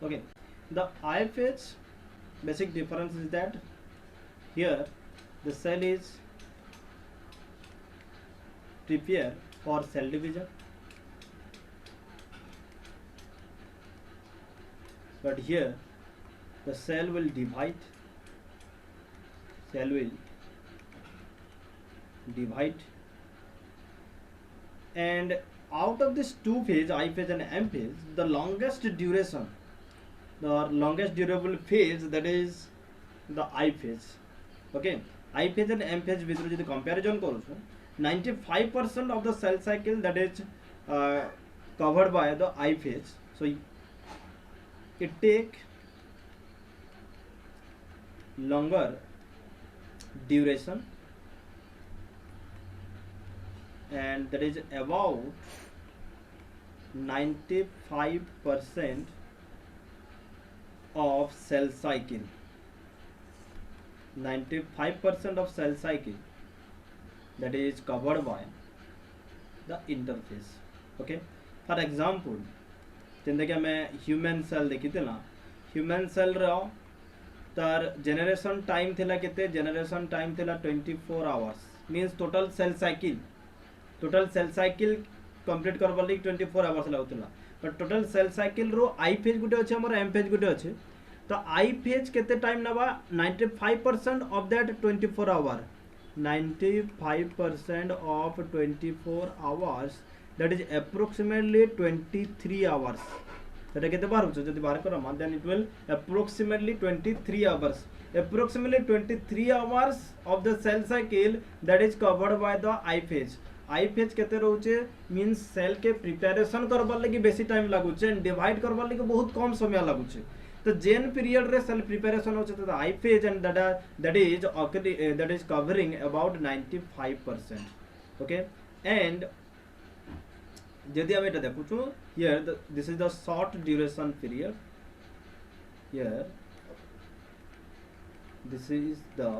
Okay, the I phase basic difference is that here the cell is prepared for cell division, but here the cell will divide, and out of this two phase, I phase and M phase, the longest durable phase, that is the I phase. Okay, I phase and M phase with the comparison करूँ 95% of the cell cycle that is covered by the I phase. So it take longer duration, and that is about 95% of cell cycle. 95% of cell cycle that is covered by the interface. Okay, for example जेंदा कि हमें human cell देखी थे ना, human cell row तार generation time थिला केते, generation time थिला 24 hours, means total cell cycle complete करबा लागि 24 आवर्स लागुतला, बट टोटल सेल साइकिल रो आई फेज गुटे अछि हमर एम फेज गुटे अछि, तो आई फेज केते टाइम नबा 95% of that 24 hour, 95% of 24 hours, that is approximately 23 hours. सेटा केते बार होछ जदि बाहर Karma, then it will approximately 23 hours. Approximately 23 hours of the cell cycle that is covered by the I phase. I phase केते रहउचे, means cell के preparation करबा लागि बेसी time लागुचे, and divide करबा लागि बहुत कम समय लागुचे. तो जेन पीरियड रे सेल प्रिपरेशन होचे तो I phase and that is covering about 95%. Okay, and यदि हम एटा देखुछु, here this is the short duration period, here this is the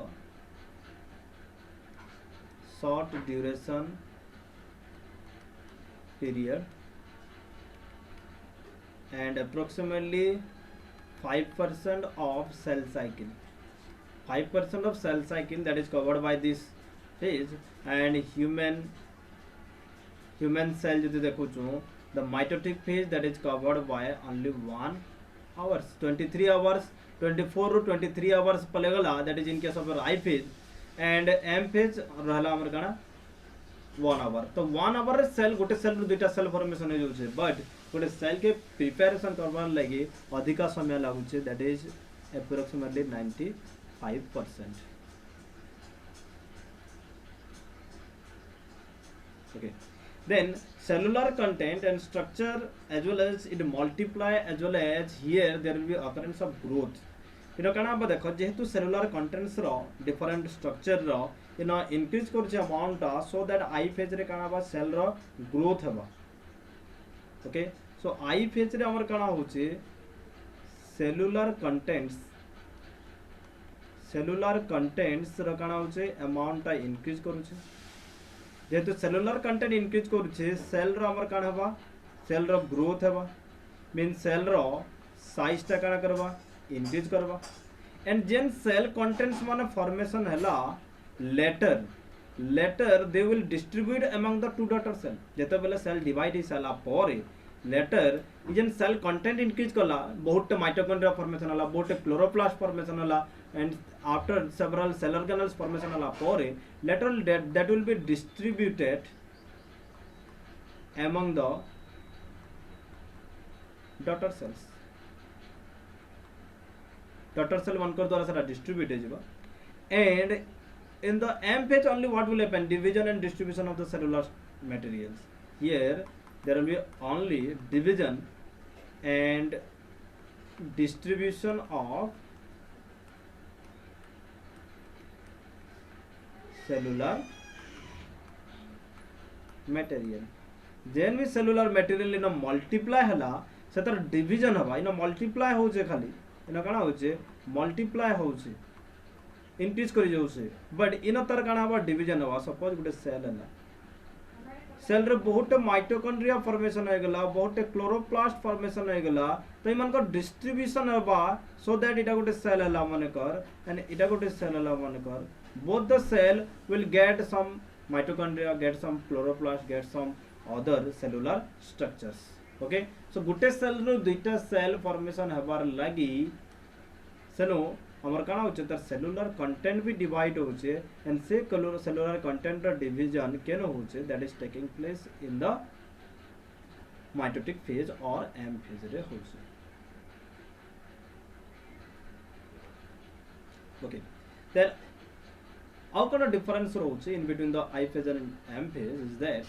short duration period, and approximately 5% of cell cycle, 5% of cell cycle that is covered by this phase. And human cell जदि देखुछु, the mitotic phase that is covered by only 1 hours, 23 hours, 24 ରୁ 23 hours पले गला, that is in case of I phase, and M phase रहला हमर काना 1 hour. तो 1 hour रे cell गोटे सेल रू दुटा सेल फॉर्मेशन हो जाउछे, बट गोटे सेल के प्रिपरेशन करबार लागि अधिका समय लागुछे, that is approximately 95%. Okay, then cellular content and structure, as well as it multiply, as well as here there will be occurrence of growth. इनो काना अब देखो, जेहेतु सेलुलर कंटेंट्स रो डिफरेंट स्ट्रक्चर रो इनो increase करछे amount, so that I phase रे काना बा cell रो growth हेबा. ओके, सो आई फेज रे हमर काना होचे, सेलुलर कंटेंट्स रो काना होचे अमाउंट इंक्रीज करूछे. जेहेतु सेलुलर कंटेंट इंक्रीज करूछे, सेल रो हमर काना हेबा, सेल रो ग्रोथ हेबा, मीन सेल रो साइज ता काना करबा, इंक्रीज करबा. एंड जेन सेल कंटेंट्स माने फॉर्मेशन हैला later they will distribute among the two daughter cell. जेते बेले सेल डिवाइड हि साला परे लेटर जेन सेल कंटेंट इंक्रीज करला, बहुत माइटोकॉन्ड्रिया फॉर्मेशन होला, बहुत क्लोरोप्लास्ट फॉर्मेशन होला, and after several cell organelles formation होला परे later that will be distributed among the daughter cells. Daughter cell one कर द्वारा सारा distribute हो जाबा. And in the M phase only what will happen, division and distribution of the cellular materials. Here there will be only division and distribution of cellular material. जेन भी cellular material इनो multiply हला, से तर division हवा, इनो multiply होचे, खाली इनो काना होचे multiply होचे, इंक्रीज करि जाउसे, बट इनो तर काना हवा डिवीजन हवा. सपोज गुटे सेल हला, सेल रे बहुत माइटोकॉन्ड्रिया फॉर्मेशन हो गला, बहुत क्लोरोप्लास्ट फॉर्मेशन हो गला, तो इमान को डिस्ट्रीब्यूशन हबा सो दैट इटा गोटे सेल हला माने कर एंड इटा गोटे सेल हला माने कर both the cell will get some mitochondria, get some chloroplast, get some other cellular structures. Okay, so Gute cell row दुईटा सेल फॉर्मेशन हबार लगी सेनो हमर काना होचे तर सेलुलर कंटेंट भी डिवाइड होचे एंड से सेलुलर कंटेंट रो डिवीजन केन होचे that is taking place in the mitotic phase और एम फेज रे होचे. Okay, then how kind of difference roche in between the I phase and M phase is that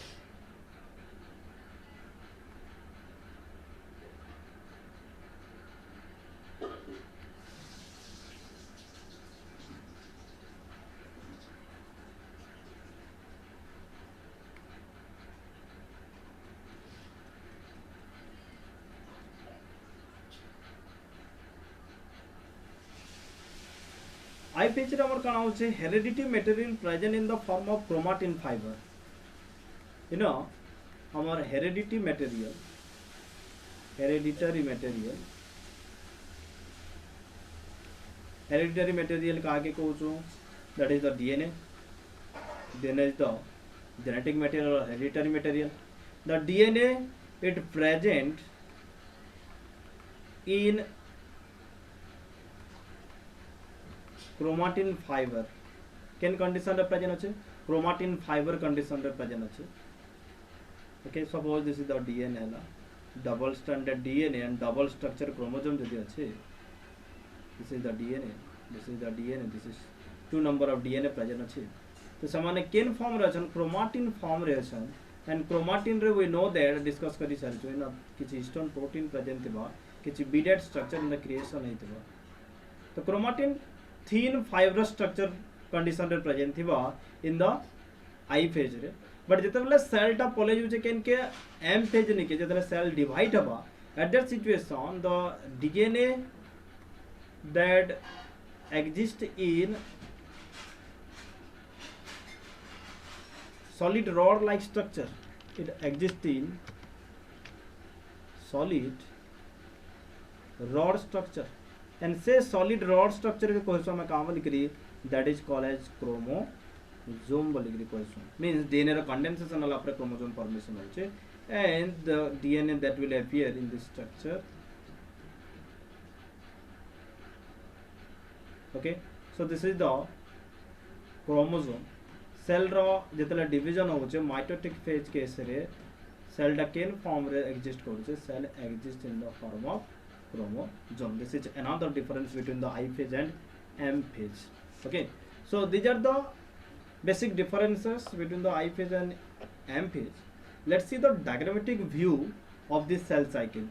I phase रे हमर काना होचे heredity material present in the form of chromatin fiber. You know, our hereditary material का आगे कहूँ that is the DNA. DNA is the genetic material or hereditary material. The DNA it present in chromatin fiber. Can condition रे present अच्छे chromatin fiber condition रे present अच्छे. Okay, suppose this is the DNA है ना, double stranded DNA and double structure chromosome जो अच्छे. This is the DNA, this is the DNA, this is 2 number of DNA present अच्छे. तो समाने केन form रे अच्छन chromatin form रे अच्छन and chromatin रे we know that discuss करी सारी जो है ना किसी histone protein present थिबा किसी beaded structure in the creation नहीं थिबा. तो chromatin thin fibrous structure condition रे present थिबा in the I phase रे. बट जितेबाला सेल टा पॉलेज होचे केन के एम फेज नहीं के जितेबाला सेल डिवाइड हबा at that situation the DNA that exist in solid rod like structure, it exists in solid rod structure and say solid rod structure के कोई में काम लिख रही that is called as chromosome बोली गई कोई means DNA रा condensation वाला अपने chromosome formation होचे and the DNA that will appear in this structure. Okay, so this is the chromosome. सेल रो जितला डिवीजन होचे माइटोटिक फेज केस रे सेल डा केन फॉर्म रे एग्जिस्ट करूचे cell exist in the form of chromosome. This is another difference between the I phase and M phase. Okay, so these are the basic differences between the I phase and M phase. Let's see the diagrammatic view of this cell cycle.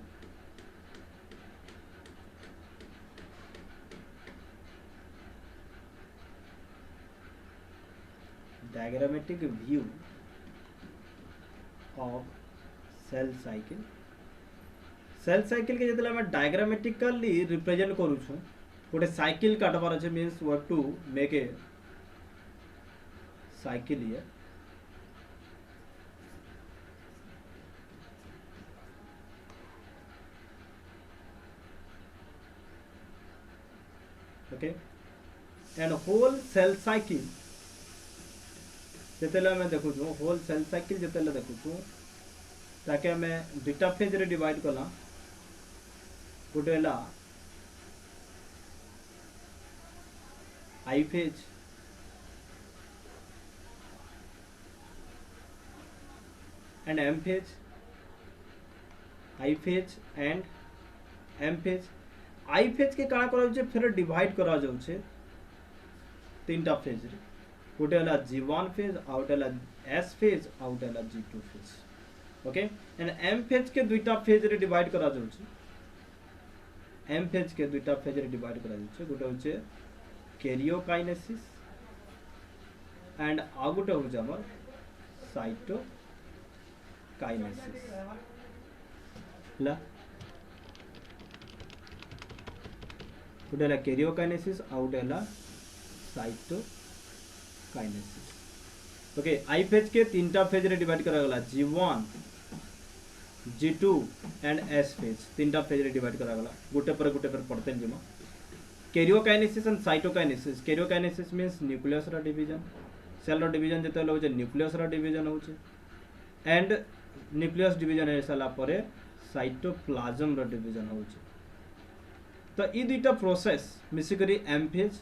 Diagrammatic view of cell cycle. Cell cycle के जितला मैं diagrammatically represent करू छु गोटे cycle काटबार अछि means we have to make a cycle here. Okay, and whole cell cycle जितला मैं देखु छु होल सेल साइकिल जितला देखु छु ताके हमें बीटा फेज रे डिवाइड कला गोटे हला I phase and M phase, I phase and M phase. I phase के काना करा जे फिर डिवाइड करा जाउ छे तीनटा फेज रे गोटे हला G1 फेज आउट हला S फेज आउट हला G2 phase. Okay, and M phase के दुईटा फेज रे डिवाइड करा जाउ छे. एम फेज के दुईटा फेज रे डिवाइड करा जाउ छे गोटे होचे कैरियोकाइनेसिस एंड आ गोटे होचे हमर साइटोकाइनेसिस. ला गोटे हला कैरियोकाइनेसिस आउट हला साइटोकाइनेसिस. ओके आई फेज के तीनटा फेज रे डिवाइड करा गला G1 G2 and S phase तीनटा फेज रे डिवाइड करा गला गुटे पर पढ़ते जिमा karyokinesis and cytokinesis karyokinesis means nucleus रा डिवीजन सेल रा डिवीजन जेते होचे न्यूक्लियस रा डिवीजन होचे एंड न्यूक्लियस डिवीजन हे साला परे साइटोप्लाज्म रा डिवीजन होचे तो ई दुईटा प्रोसेस मिसी करी एम फेज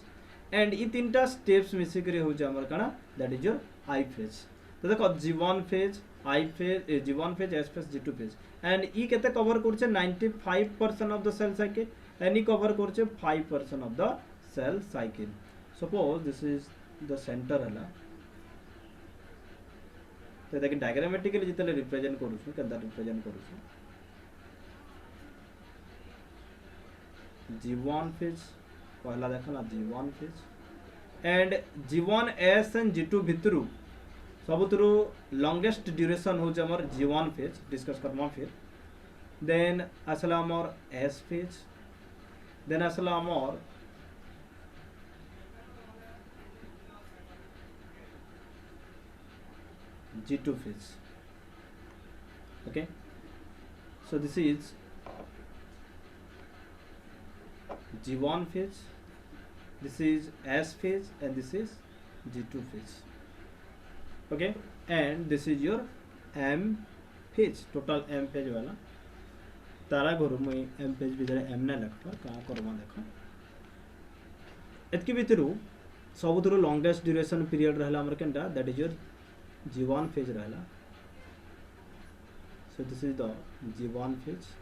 एंड ई तीनटा स्टेप्स मिसी करी होचे हमर काना that is your I phase तो देखो G1 phase I phase G1 phase S phase G2 phase and ई केते कवर करछे 95% of the cell cycle and ई कवर करछे 5% of the cell cycle suppose this is the center हला तो देखि डायग्रामेटिकली जितले रिप्रेजेंट करूछु केदा रिप्रेजेंट करूछु G1 फेज पहला देखला G1 phase and G1 S and G2 भितरु सबुतरु लॉन्गेस्ट ड्यूरेशन हो हमर G1 फेज डिस्कस करमा फिर देन असला हमर S फेज देन असला हमर G2 phase okay so this is G1 phase, this is S phase and this is G2 phase. Okay, and this is your M phase, total M phase वाला. तारा करो मैं M phase भी जरा M ना लगता कहाँ करो मैं देखो. इतके भीतरू सबुतरू longest duration period रहला हमर Kenta that is your G1 phase रहला. So this is the G1 phase.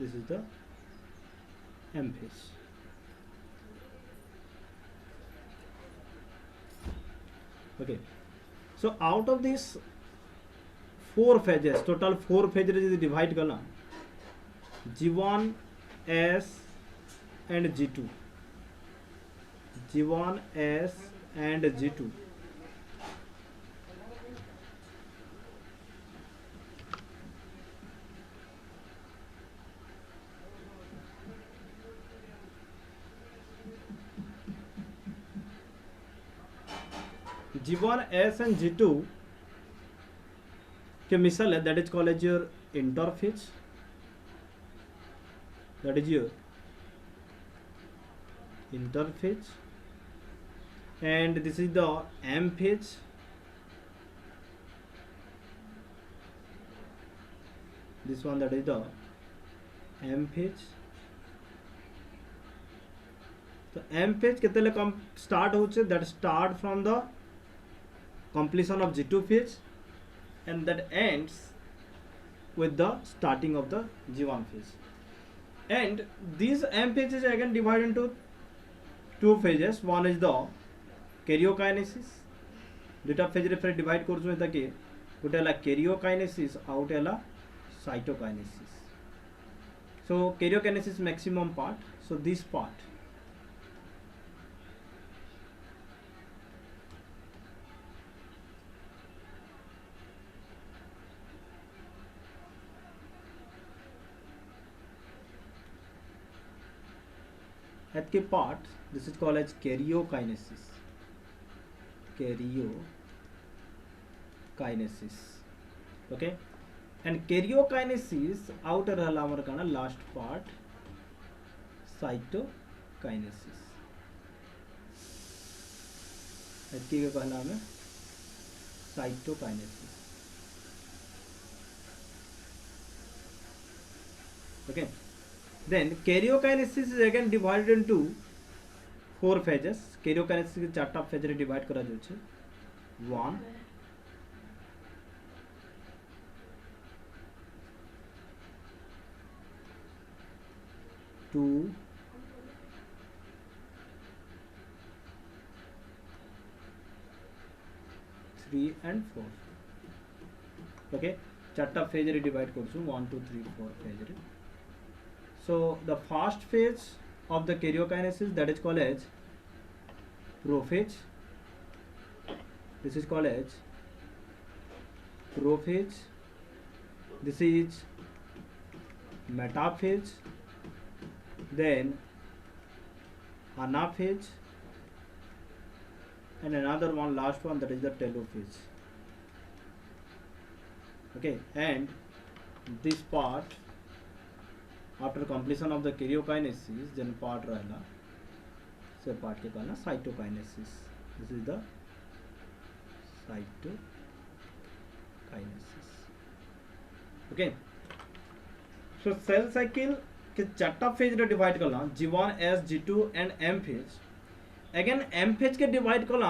This is the M phase. Okay, so out of these 4 phases, total 4 phases is divide करना G1, S and G2, G1, S and G2. G1, S and G2 के मिसल है that is called as your interphase, that is your interphase, and this is the M phase, this one that is the M phase. तो M phase केतेले कम start होचे that start from the completion of G2 phase and that ends with the starting of the G1 phase. And these M phases are again divided into 2 phases. One is the karyokinesis. दुटा phase रे फिर divide करछो एता के गोटे हला karyokinesis आ गोटे हला cytokinesis. So karyokinesis maximum part. So this part at the part this is called as karyokinesis. Okay, and karyokinesis outer हला हमर काना last part cytokinesis. एतकी के कहला हमें cytokinesis. Okay, then karyokinesis is again divided into 4 phases. karyokinesis के 4टा phase रे divide करा जाउछे. 1 2 3 and 4 okay चार्टा phase रे डिवाइड करछु 1 2 3 4 फेज रे so the first phase of the karyokinesis that is called as prophase this is called as prophase this is metaphase then anaphase and another one last one that is the telophase okay and this part after completion of the karyokinesis then part rahla se part ke कहना cytokinesis this is the cytokinesis okay so cell cycle के चार्टा phase रे divide कला G1 S G2 and M phase again M phase के divide कला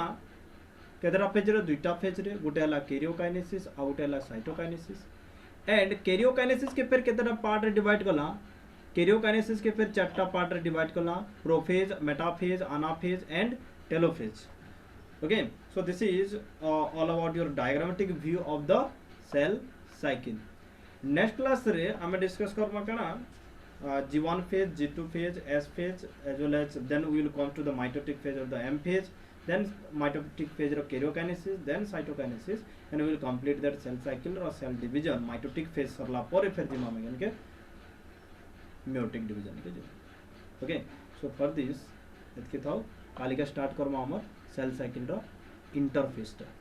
केतरा phase रे दुईटा phase रे गोटे हला कैरियोकाइनेसिस आ गोटे हला साइटोकाइनेसिस एंड कैरियोकाइनेसिस के फिर केतरा पार्ट रे डिवाइड कला कैरियोकाइनेसिस के फिर चारटा पार्ट रे डिवाइड कला prophase metaphase anaphase and telophase okay so this is all about your diagrammatic view of the cell cycle next class रे हमें डिस्कस करबा कना G1 phase, G2 phase, S phase, as well as then we will come to the mitotic phase of the M phase, then mitotic phase of karyokinesis, then cytokinesis, and we will complete that cell cycle or cell division. Mitotic phase सरला परे फिर जिमा में के meiotic division के जो. Okay, so for this, इतके थाउ Kalika start करवा हमर cell cycle रो interphase टा.